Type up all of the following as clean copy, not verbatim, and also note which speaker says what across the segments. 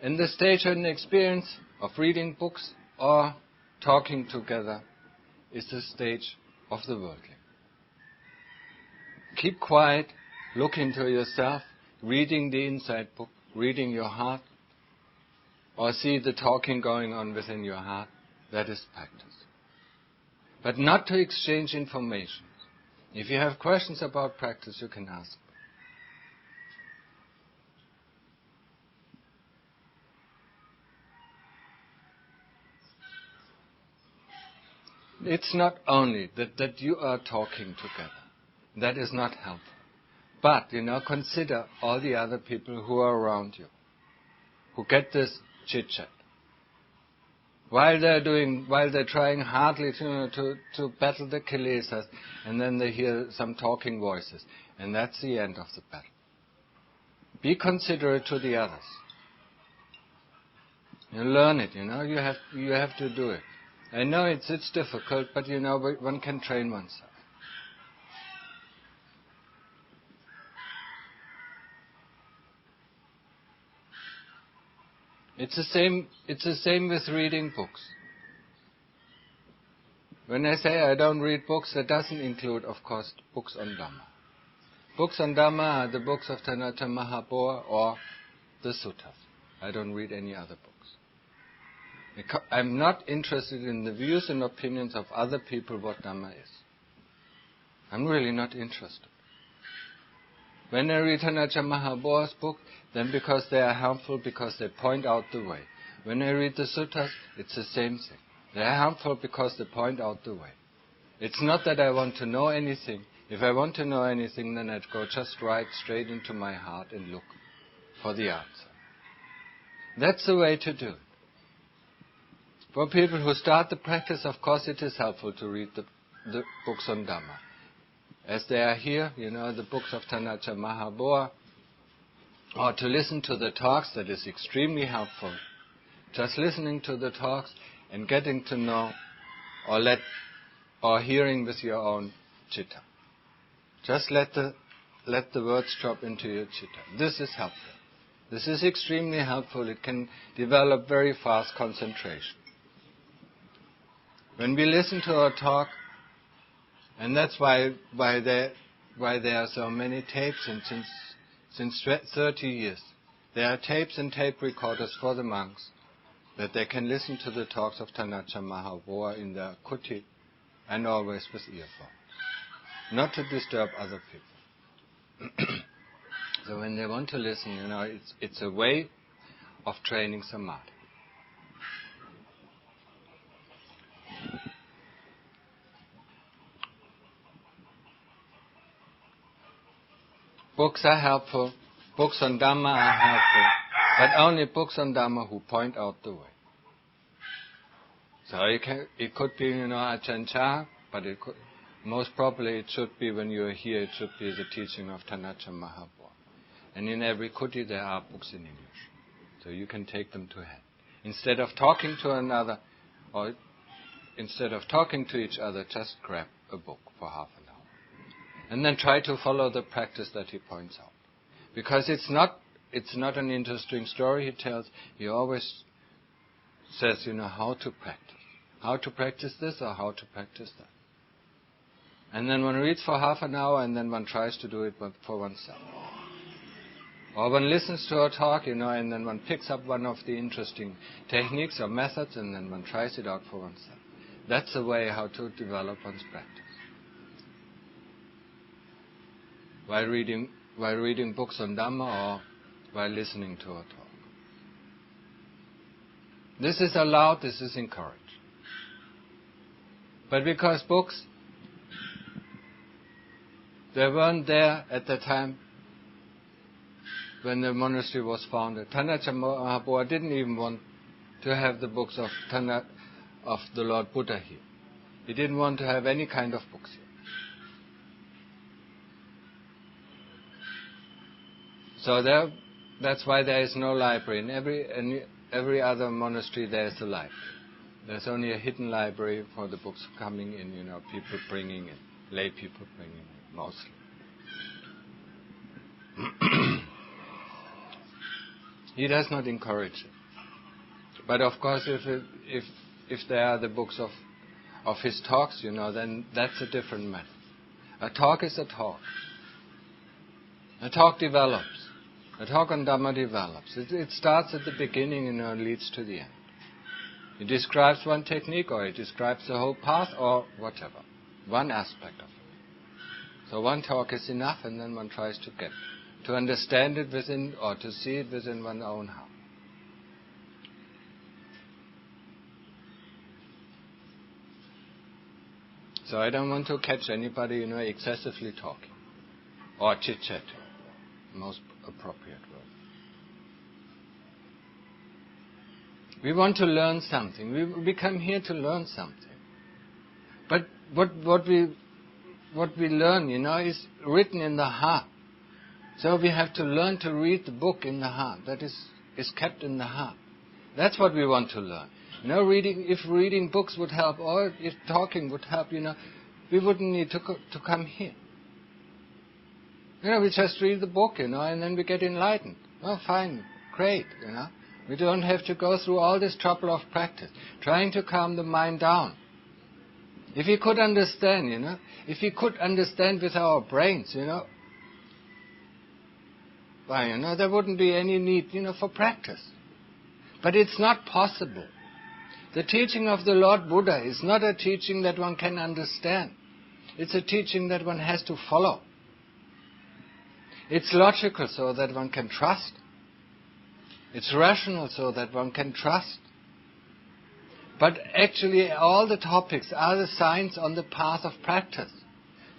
Speaker 1: And the stage and experience of reading books or talking together is the stage of the worldling. Keep quiet, look into yourself, reading the inside book, reading your heart, or see the talking going on within your heart. That is practice. But not to exchange information. If you have questions about practice, you can ask. It's not only that you are talking together. That is not helpful. But, consider all the other people who are around you, who get this chit-chat. While they're trying hardly to battle the kilesas, and then they hear some talking voices, and that's the end of the battle. Be considerate to the others. You learn it, you have to do it. I know it's difficult, but one can train oneself. It's the same with reading books. When I say I don't read books, that doesn't include, of course, books on Dhamma. Books on Dhamma are the books of Tanata Mahabodha or the suttas. I don't read any other books. I'm not interested in the views and opinions of other people what Dhamma is. I'm really not interested. When I read Tanata Mahabodha's book, then because they are helpful, because they point out the way. When I read the suttas, it's the same thing. They are helpful because they point out the way. It's not that I want to know anything. If I want to know anything, then I'd go just right straight into my heart and look for the answer. That's the way to do it. For people who start the practice, of course it is helpful to read the books on Dhamma. As they are here, the books of Tanata Mahabodha, or to listen to the talks, that is extremely helpful. Just listening to the talks and getting to know, or hearing with your own chitta. Just let the words drop into your chitta. This is helpful. This is extremely helpful. It can develop very fast concentration. When we listen to a talk, and that's why there are so many tapes, and since 30 years, there are tapes and tape recorders for the monks that they can listen to the talks of Tanata Mahabodha in their kuti, and always with earphones, not to disturb other people. So when they want to listen, it's a way of training samadhi. Books are helpful. Books on Dhamma are helpful. But only books on Dhamma who point out the way. So it could be, Ajahn Chah, but most probably it should be when you are here, it should be the teaching of Tanata Mahabodha. And in every kuti there are books in English. So you can take them to hand. Instead of talking to another, or instead of talking to each other, just grab a book for half an hour. And then try to follow the practice that he points out. Because it's not an interesting story he tells. He always says, how to practice. How to practice this or how to practice that. And then one reads for half an hour and then one tries to do it for oneself. Or one listens to a talk, and then one picks up one of the interesting techniques or methods and then one tries it out for oneself. That's the way how to develop one's practice. While reading books on Dhamma or while listening to a talk. This is allowed, this is encouraged. But because books, they weren't there at the time when the monastery was founded. Tanata Mahabodha didn't even want to have the books of the Lord Buddha here. He didn't want to have any kind of books here. So that's why there is no library. In every other monastery there is a library. There's only a hidden library for the books coming in, people bringing in, lay people bringing in, mostly. He does not encourage it. But of course, if there are the books of his talks, then that's a different matter. A talk is a talk. A talk develops. A talk on Dhamma develops. It starts at the beginning and leads to the end. It describes one technique, or it describes the whole path, or whatever. One aspect of it. So one talk is enough, and then one tries to understand it within, or to see it within one's own heart. So I don't want to catch anybody, excessively talking or chit-chatting, most appropriate word. We want to learn something. We come here to learn something. But what we learn, is written in the heart. So we have to learn to read the book in the heart. That is kept in the heart. That's what we want to learn. If reading books would help, or if talking would help, we wouldn't need to come here. We just read the book, and then we get enlightened. Well, fine, great, We don't have to go through all this trouble of practice, trying to calm the mind down. If we could understand, if we could understand with our brains, why, there wouldn't be any need, for practice. But it's not possible. The teaching of the Lord Buddha is not a teaching that one can understand. It's a teaching that one has to follow. It's logical so that one can trust. It's rational so that one can trust. But actually all the topics are the signs on the path of practice.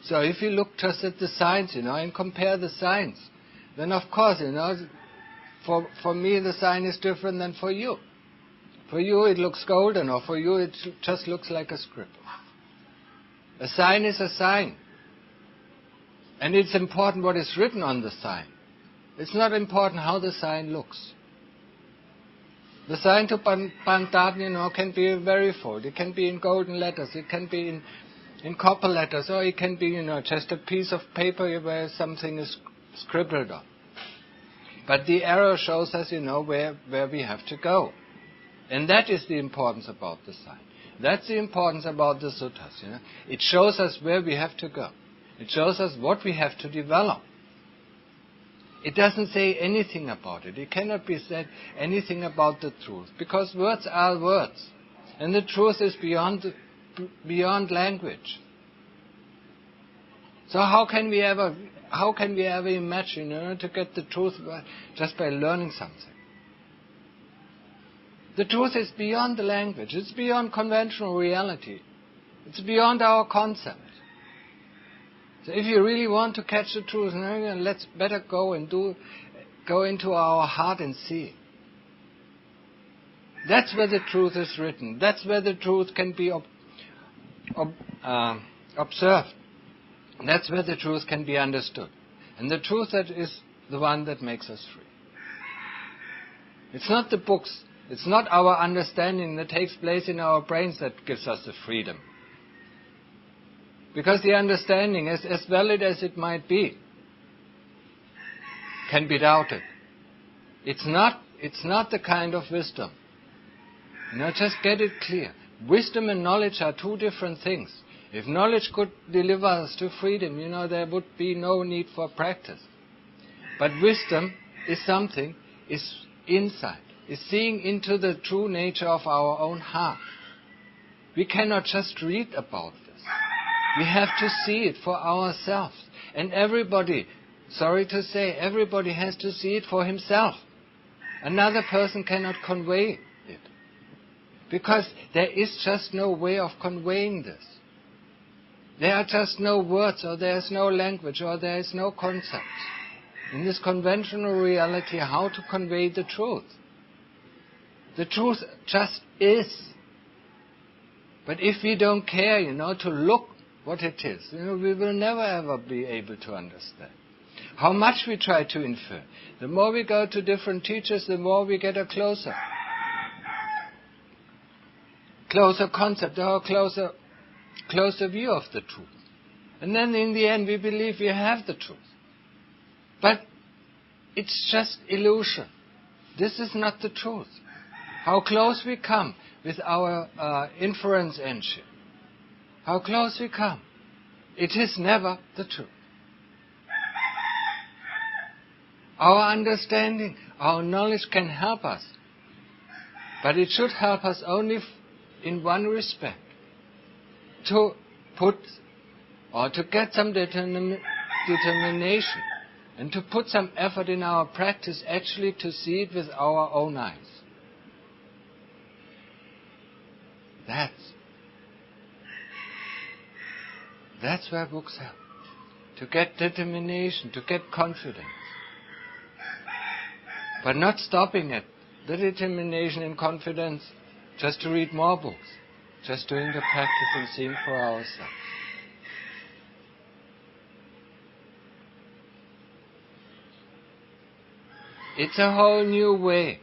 Speaker 1: So if you look just at the signs, and compare the signs, then of course, for me the sign is different than for you. For you it looks golden, or for you it just looks like a scribble. A sign is a sign. And it's important what is written on the sign. It's not important how the sign looks. The sign to Pantat, can be verified. It can be in golden letters. It can be in copper letters. Or it can be, just a piece of paper where something is scribbled on. But the arrow shows us, where we have to go. And that is the importance about the sign. That's the importance about the suttas. It shows us where we have to go. It shows us what we have to develop. It doesn't say anything about it. It cannot be said anything about the truth, because words are words, and the truth is beyond language. So how can we ever imagine, to get the truth just by learning something? The truth is beyond the language. It's beyond conventional reality. It's beyond our concept. So if you really want to catch the truth, let's better go into our heart and see. That's where the truth is written. That's where the truth can be observed. That's where the truth can be understood. And the truth that is the one that makes us free. It's not the books. It's not our understanding that takes place in our brains that gives us the freedom. Because the understanding, as valid as it might be, can be doubted. It's not the kind of wisdom. Just get it clear. Wisdom and knowledge are two different things. If knowledge could deliver us to freedom, there would be no need for practice. But wisdom is insight. Is seeing into the true nature of our own heart. We cannot just read about this. We have to see it for ourselves. And everybody has to see it for himself. Another person cannot convey it. Because there is just no way of conveying this. There are just no words, or there is no language, or there is no concept in this conventional reality how to convey the truth. The truth just is. But if we don't care, to look what it is, we will never ever be able to understand. How much we try to infer. The more we go to different teachers, the more we get a closer concept, or a closer view of the truth. And then in the end we believe we have the truth. But it's just illusion. This is not the truth. How close we come with our inference engine. How close we come. It is never the truth. Our understanding, our knowledge can help us. But it should help us only in one respect. To put or to get some determination and to put some effort in our practice actually to see it with our own eyes. That's where books help. To get determination, to get confidence. But not stopping at the determination and confidence just to read more books. Just doing the practice and seeing for ourselves. It's a whole new way.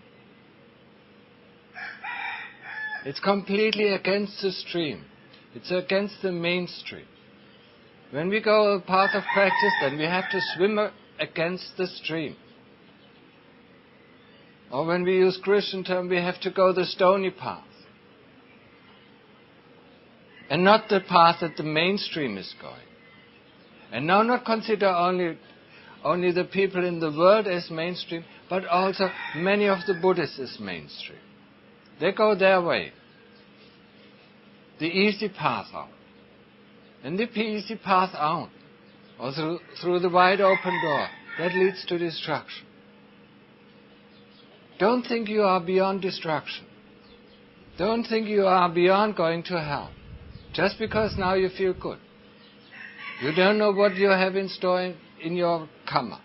Speaker 1: It's completely against the stream. It's against the mainstream. When we go a path of practice, then we have to swim against the stream. Or when we use Christian term, we have to go the stony path. And not the path that the mainstream is going. And now not consider only the people in the world as mainstream, but also many of the Buddhists as mainstream. They go their way. The easy path out. And the easy path out, or through the wide open door, that leads to destruction. Don't think you are beyond destruction. Don't think you are beyond going to hell. Just because now you feel good. You don't know what you have in store in your karma.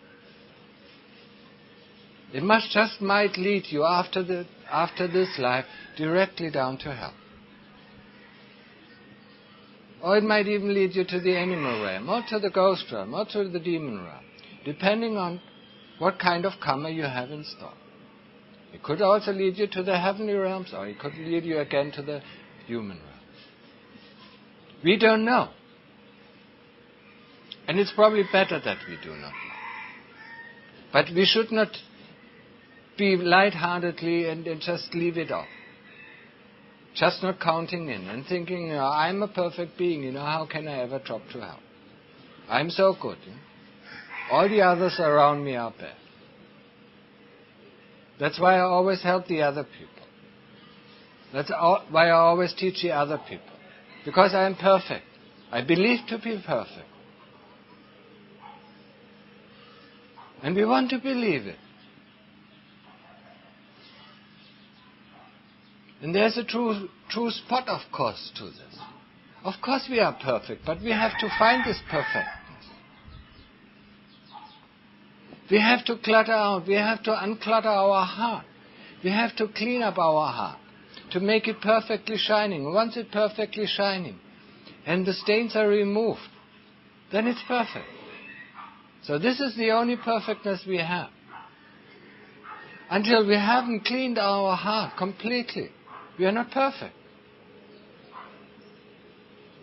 Speaker 1: It might lead you after this life directly down to hell. Or it might even lead you to the animal realm, or to the ghost realm, or to the demon realm, depending on what kind of karma you have in store. It could also lead you to the heavenly realms, or it could lead you again to the human realm. We don't know. And it's probably better that we do not know. But we should not be lightheartedly and just leave it off. Just not counting in and thinking, I'm a perfect being, how can I ever drop to hell? I'm so good. All the others around me are bad. That's why I always help the other people. That's why I always teach the other people. Because I am perfect. I believe to be perfect. And we want to believe it. And there's a true spot, of course, to this. Of course we are perfect, but we have to find this perfectness. We have to clutter out. We have to unclutter our heart. We have to clean up our heart to make it perfectly shining. Once it's perfectly shining and the stains are removed, then it's perfect. So this is the only perfectness we have. Until we haven't cleaned our heart completely, we are not perfect.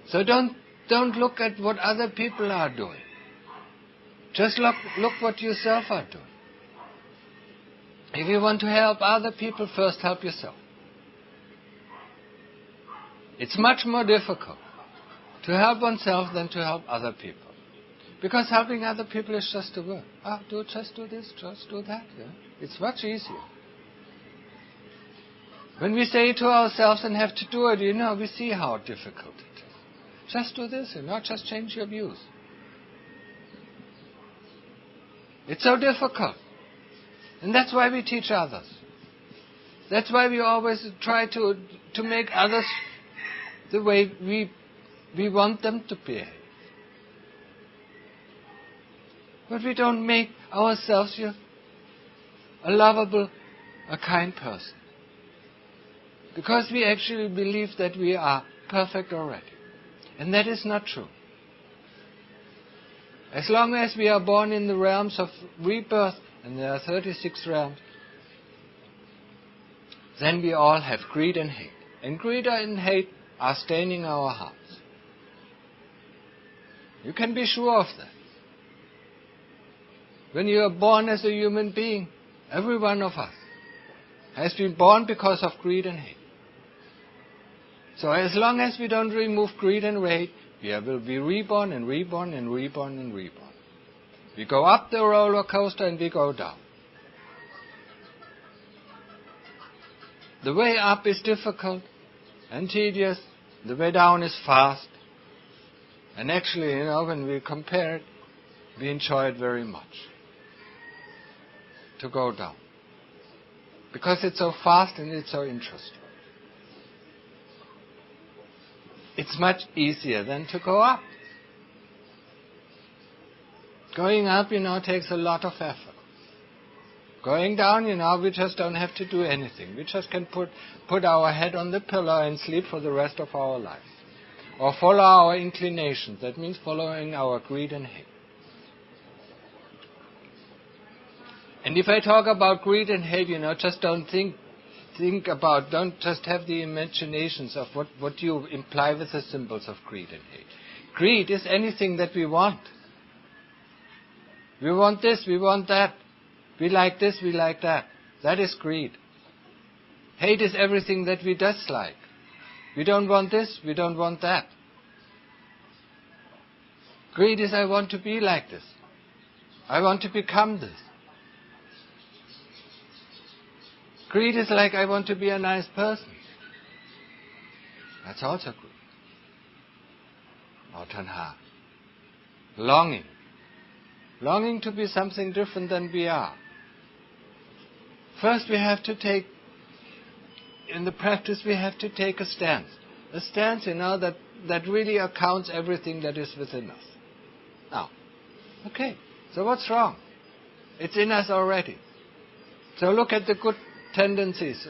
Speaker 1: So don't look at what other people are doing. Just look what yourself are doing. If you want to help other people, first help yourself. It's much more difficult to help oneself than to help other people. Because helping other people is just a word. Just do this, just do that. Yeah? It's much easier. When we say it to ourselves and have to do it, we see how difficult it is. Just do this, just change your views. It's so difficult. And that's why we teach others. That's why we always try to make others the way we want them to behave. But we don't make ourselves a lovable, a kind person. Because we actually believe that we are perfect already. And that is not true. As long as we are born in the realms of rebirth, and there are 36 realms, then we all have greed and hate. And greed and hate are staining our hearts. You can be sure of that. When you are born as a human being, every one of us, has been born because of greed and hate. So as long as we don't remove greed and hate, we will be reborn and reborn and reborn and reborn. We go up the roller coaster and we go down. The way up is difficult and tedious. The way down is fast. And actually, when we compare it, we enjoy it very much. To go down. Because it's so fast and it's so interesting. It's much easier than to go up. Going up, takes a lot of effort. Going down, we just don't have to do anything. We just can put our head on the pillow and sleep for the rest of our life. Or follow our inclinations. That means following our greed and hate. And if I talk about greed and hate, just don't don't just have the imaginations of what you imply with the symbols of greed and hate. Greed is anything that we want. We want this, we want that. We like this, we like that. That is greed. Hate is everything that we dislike. We don't want this, we don't want that. Greed is I want to be like this. I want to become this. Greed is like I want to be a nice person. That's also greed. Or tanha. Longing. Longing to be something different than we are. First in the practice we have to take a stance. A stance, that really accounts everything that is within us. Now, okay, so what's wrong? It's in us already. So look at the good tendencies.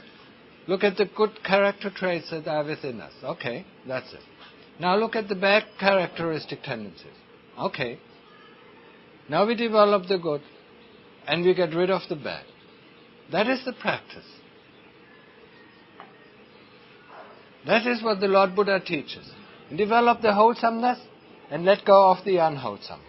Speaker 1: Look at the good character traits that are within us. Okay, that's it. Now look at the bad characteristic tendencies. Okay. Now we develop the good and we get rid of the bad. That is the practice. That is what the Lord Buddha teaches. Develop the wholesomeness and let go of the unwholesomeness.